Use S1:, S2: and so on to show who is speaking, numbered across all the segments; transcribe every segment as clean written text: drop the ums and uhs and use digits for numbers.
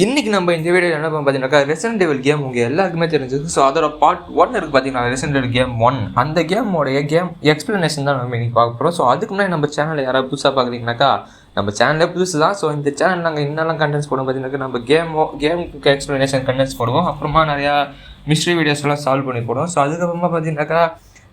S1: இன்றைக்கி நம்ம இந்த வீடியோ என்ன பார்த்தீங்கன்னாக்கா ரெசிடென்ட் எவில் கேம் உங்கள் எல்லாருக்குமே தெரிஞ்சது. ஸோ அதோட பார்ட் 1 இருக்குது பார்த்தீங்கன்னா, ரெசிடென்ட் எவில் கேம் 1. அந்த கேமோடைய எக்ஸ்ப்ளனேஷன் தான் நம்ம இன்றைக்கி பார்க்க போகிறோம். ஸோ அதுக்கு முன்னாடி நம்ம சேனலில் யாராவது புதுசாக பார்க்குறீங்கனாக்கா, நம்ம சேனலே புதுசு தான். ஸோ இந்த சேனல் நாங்கள் இன்னெல்லாம் கண்டென்ட்ஸ் போடுவோம் பார்த்தீங்கன்னாக்கா, நம்ம கேமுக்கு எக்ஸ்ப்ளனேஷன் கண்டென்ட்ஸ் போடுவோம். அப்புறமா நிறையா மிஸ்ட்ரி வீடியோஸ்லாம் சால்வ் பண்ணி போடுவோம். ஸோ அதுக்கப்புறமா பார்த்தீங்கன்னாக்கா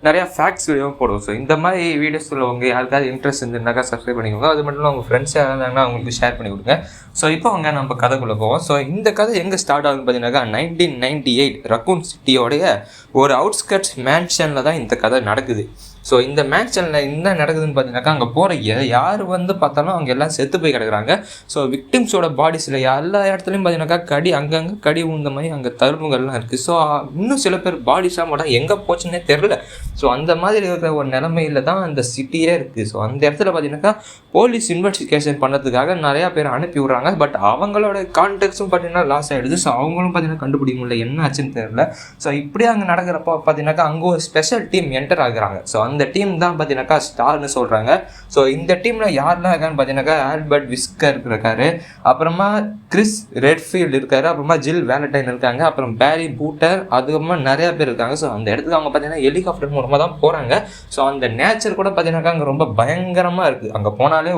S1: நிறையா ஃபேக்ட்ஸ் வீடியோவும் போடுவோம். ஸோ இந்த மாதிரி வீடியோஸில் உங்கள் யாருக்காவது இன்ட்ரெஸ்ட் இருந்துருந்தாக்கா சப்ஸ்கிரைப் பண்ணிக்கோங்க. அது மட்டும் இல்லாமல் உங்கள் ஃப்ரெண்ட்ஸ் யாராவது இருந்தாங்கன்னா அவங்களுக்கு ஷேர் பண்ணி கொடுங்க. ஸோ இப்போ அவங்க நம்ம கதைக்குள்ளே போவோம். ஸோ இந்த கதை எங்கே ஸ்டார்ட் ஆகுதுன்னு பார்த்தீங்கன்னாக்கா 1998 ரக்கூன் சிட்டியோடைய ஒரு அவுட்ஸ்கட்ஸ் மேன்ஷனில் தான் இந்த கதை நடக்குது. ஸோ இந்த மேன்ஷனில் என்ன நடக்குதுன்னு பார்த்தீங்கன்னாக்கா, அங்கே போகிற யார் பார்த்தாலும் அவங்க எல்லாம் செத்து போய் கிடக்குறாங்க. ஸோ விக்டிம்ஸோட பாடிஸில் எல்லா இடத்துலையும் பார்த்தீங்கன்னாக்கா அங்கங்கே கடி ஊந்த மாதிரி அங்கே தழும்புகள்லாம் இருக்குது. ஸோ இன்னும் சில பேர் பாடிஸாக மட்டும் எங்கே போச்சுன்னே தெரில. ஸோ அந்த மாதிரி இருக்கிற ஒரு நிலைமையில் தான் அந்த சிட்டியே இருக்குது. ஸோ அந்த இடத்துல பார்த்தீங்கன்னாக்கா போலீஸ் இன்வெஸ்டிகேஷன் பண்ணுறதுக்காக நிறையா பேர் அனுப்பி விட்றாங்க. பட் அவங்களோட கான்டெக்ட்ஸும் பார்த்தீங்கன்னா லாஸ் ஆகிடுது. ஸோ அவங்களும் பார்த்தீங்கன்னா கண்டுபிடிக்க முடியல என்ன ஆச்சுன்னு தெரில. ஸோ இப்படியே அங்கே நடக்கிறப்போ பார்த்தீங்கன்னாக்கா அங்கே ஒரு ஸ்பெஷல் டீம் என்டர் ஆகுறாங்க. ஸோ அந்த டீம் தான் பார்த்தீங்கன்னாக்கா ஸ்டார்னு சொல்கிறாங்க. ஸோ இந்த டீமில் யாரெல்லாம் இருக்கான்னு பார்த்தீங்கன்னாக்கா ஆல்பர்ட் விஸ்கர் இருக்காரு, அப்புறமா கிறிஸ் ரெட்ஃபீல்டு இருக்காரு, அப்புறமா ஜில் வேலண்டைன் இருக்காங்க, அப்புறம் பேரி பூட்டர், அதுக்கப்புறமா நிறையா பேர் இருக்காங்க. ஸோ அந்த இடத்துக்கு அவங்க பார்த்தீங்கன்னா ஹெலிகாப்டர் மூலமாக தான் போகிறாங்க. ஸோ அந்த நேச்சர் கூட பார்த்தீங்கன்னாக்கா அங்கே ரொம்ப பயங்கரமாக இருக்குது. அங்கே போனாலே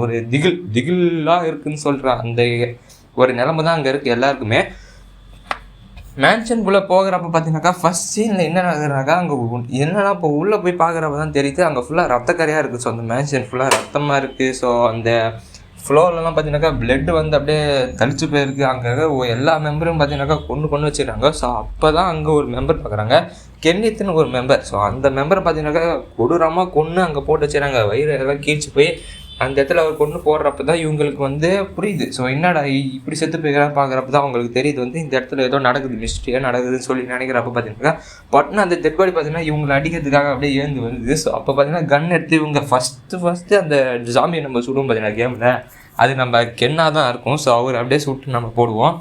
S1: ஒரு திகிலாக இருக்குதுன்னு சொல்கிற அந்த ஒரு நிலைமை தான் அங்கே இருக்குது எல்லாருக்குமே. மேன்ஷனுக்குள்ளே போகிறப்ப பார்த்தீங்கன்னாக்கா ஃபஸ்ட் சீனில் என்ன நடக்குறாங்க, அங்கே என்னன்னா இப்போ உள்ளே போய் பார்க்குறப்ப தான் தெரியுது அங்கே ஃபுல்லாக ரத்தக்கரையாக இருக்குது. ஸோ அந்த மேன்ஷன் ஃபுல்லாக ரத்தமாக இருக்குது. ஸோ அந்த ஃப்ளோர்லலாம் பார்த்தீங்கன்னாக்கா பிளட் அப்படியே தளிச்சு போயிருக்கு. அங்கே எல்லா மெம்பரும் பார்த்தீங்கன்னாக்கா கொண்டு வச்சுருக்காங்க. ஸோ அப்போ தான் அங்கே ஒரு மெம்பர் பார்க்குறாங்க, கென்னித்துன்னு ஒரு மெம்பர். ஸோ அந்த மெம்பரை பார்த்தீங்கன்னாக்கா கொடூரமாக அங்கே போட்டு வச்சுறாங்க. வயிறு எல்லாம் கீழ்ச்சி போய் அந்த இடத்துல அவர் கொண்டு போடுறப்ப தான் இவங்களுக்கு புரியுது. ஸோ என்னடா இப்படி செத்து போய்க்கிறான்னு பார்க்குறப்ப தான் அவங்களுக்கு தெரியுது இந்த இடத்துல ஏதோ நடக்குது, மிஸ்ட்ரியாக நடக்குதுன்னு சொல்லி நினைக்கிறப்ப பார்த்தீங்கன்னா பட்னா அந்த டெட் பாடி பார்த்தீங்கன்னா இவங்களை அடிக்கிறதுக்காக அப்படியே ஏந்து வருது. ஸோ அப்போ பார்த்தீங்கன்னா கன் எடுத்து இவங்க ஃபஸ்ட்டு அந்த ஜாம்பியை நம்ம சுடுவோம் பார்த்தீங்கன்னா கேமில், அது நம்ம கென்னாக தான் இருக்கும். ஸோ அவர் அப்படியே சுட்டு நம்ம போடுவோம்.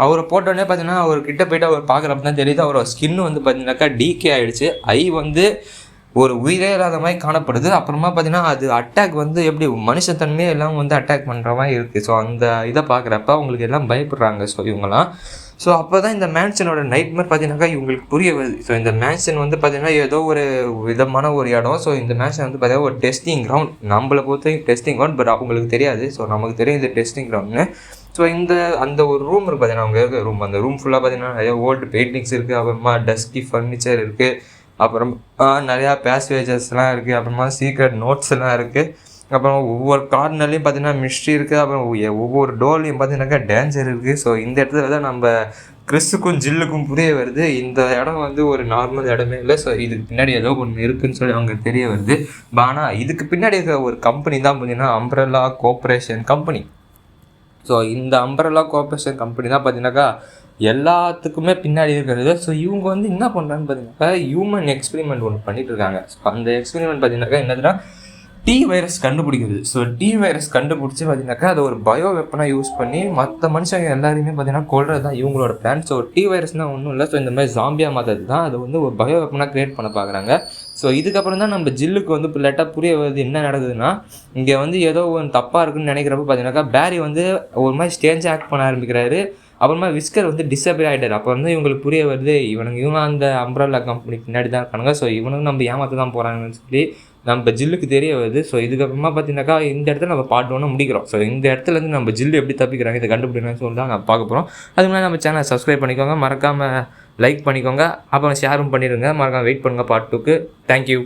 S1: அவரை போட்டோடனே பார்த்தீங்கன்னா அவர்கிட்ட போய்ட்டு அவர் பார்க்குறப்ப தான் தெரியுது அவரோட ஸ்கின்னு பார்த்தீங்கன்னாக்கா டிகே ஆகிடுச்சு. ஐ ஒரு உயிரே இல்லாத மாதிரி காணப்படுது. அப்புறமா பார்த்தீங்கன்னா அது அட்டாக் எப்படி மனுஷத்தன்மையே எல்லாம் அட்டாக் பண்ணுற மாதிரி இருக்குது. ஸோ அந்த இதை பார்க்குறப்ப அவங்களுக்கு எல்லாம் பயப்படுறாங்க. ஸோ இவங்களாம் ஸோ அப்போ தான் இந்த மேன்ஷனோட நைட்மேர் பார்த்தீங்கன்னாக்கா இவங்களுக்கு புரிய வருது. ஸோ இந்த மேன்ஷன் பார்த்தீங்கன்னா ஏதோ ஒரு விதமான ஒரு இடம். ஸோ இந்த மேன்ஷன் பார்த்தீங்கன்னா ஒரு டெஸ்டிங் கிரவுண்ட், நம்மளை பொறுத்த டெஸ்டிங் கிரவுண்ட். பட் அவங்களுக்கு தெரியாது. ஸோ நமக்கு தெரியும் இது டெஸ்டிங் கிரவுண்ட்னு. ஸோ அந்த ஒரு ரூம் இருக்குது பார்த்தீங்கன்னா, அவங்க இருக்கிற ரூம், அந்த ரூம் ஃபுல்லாக பார்த்தீங்கன்னா நிறைய ஓல்டு பெயிண்டிங்ஸ் இருக்குது, அப்புறமா டஸ்கி ஃபர்னிச்சர் இருக்குது, அப்புறம் நிறையா பேஸ்வேஜஸ்லாம் இருக்குது, அப்புறமா சீக்ரெட் நோட்ஸ் எல்லாம் இருக்குது, அப்புறம் ஒவ்வொரு கார்னர்லேயும் பார்த்தீங்கன்னா மிஸ்ட்ரி இருக்குது, அப்புறம் ஒவ்வொரு டோர்லையும் பார்த்தீங்கன்னாக்கா டேஞ்சர் இருக்குது. ஸோ இந்த இடத்துல தான் நம்ம கிறிஸுக்கும் ஜில்லுக்கும் புரிய வருது இந்த இடம் ஒரு நார்மல் இடமே இல்லை. ஸோ இதுக்கு பின்னாடி ஏதோ ஒன்று இருக்குதுன்னு சொல்லி அவங்க தெரிய வருது. ஆனால் இதுக்கு பின்னாடி இருக்கிற ஒரு கம்பெனி தான் பார்த்தீங்கன்னா அம்ப்ரெல்லா கோஆப்ரேஷன் கம்பெனி. ஸோ இந்த அம்ப்ரெல்லா கோஆப்ரேஷன் கம்பெனி தான் பார்த்தீங்கன்னாக்கா எல்லாத்துக்குமே பின்னாடி இருக்கிறது. ஸோ இவங்க என்ன பண்ணுறான்னு பார்த்தீங்கன்னாக்கா ஹியூமன் எக்ஸ்பெரிமெண்ட் ஒன்று பண்ணிட்டு இருக்காங்க. ஸோ அந்த எக்ஸ்பெரிமெண்ட் பார்த்தீங்கன்னாக்கா என்னதுன்னா டி வைரஸ் கண்டுபிடிக்கிறது. ஸோ டி வைரஸ் கண்டுபிடிச்சி பார்த்தீங்கன்னாக்கா அதை ஒரு பயோ வெப்பனாக யூஸ் பண்ணி மற்ற மனுஷங்க எல்லாருமே பார்த்தீங்கன்னா கொள்றது தான் இவங்களோட பிளான். ஸோ டி வைரஸ்னால் ஒன்றும் இல்லை. ஸோ இந்த மாதிரி ஜாம்பியாக மாற்றது தான் அது ஒரு பயோ வெப்பனாக க்ரியேட் பண்ண பார்க்குறாங்க. ஸோ இதுக்கப்புறம் தான் நம்ம ஜில்லுக்கு லேட்டாக புரிய வருது என்ன நடக்குதுன்னா, இங்கே ஏதோ ஒன்று தப்பாக இருக்குன்னு நினைக்கிறப்ப பார்த்தீங்கன்னாக்கா பேரி ஒரு மாதிரி ஸ்டேஞ்சாக ஆக்ட் பண்ண ஆரம்பிக்கிறாரு. அப்புறமா விஸ்கர் டிஸப்பியர் ஆகிட்டார். அப்போ இவங்களுக்கு புரிய வருது இவங்க அந்த அம்ப்ரெல்லா கம்பெனிக்கு பின்னாடி தான் இருக்காங்க. ஸோ இவனுக்கு நம்ம ஏமாற்ற தான் போகிறாங்கன்னு சொல்லி நம்ம ஜில்லுக்கு தெரிய வருது. ஸோ இதுக்கப்புறமா பார்த்தீங்கன்னாக்கா இந்த இடத்துல நம்ம பார்ட் 1 முடிக்கிறோம். ஸோ இந்த இடத்துலேருந்து நம்ம ஜில்லு எப்படி தப்பிக்கிறாங்க இதை கண்டுபிடிக்கணும்னு சொல்லி தான் நான் பார்க்க போகிறோம். அதுக்கு முன்னாடி நம்ம சேனலை சப்ஸ்கிரைப் பண்ணிக்கோங்க, மறக்காமல் லைக் பண்ணிக்கோங்க, அப்புறம் ஷேரும் பண்ணிடுங்க. மறக்காமல் வெயிட் பண்ணுங்கள் பார்ட் 2க்கு. தேங்க்யூ.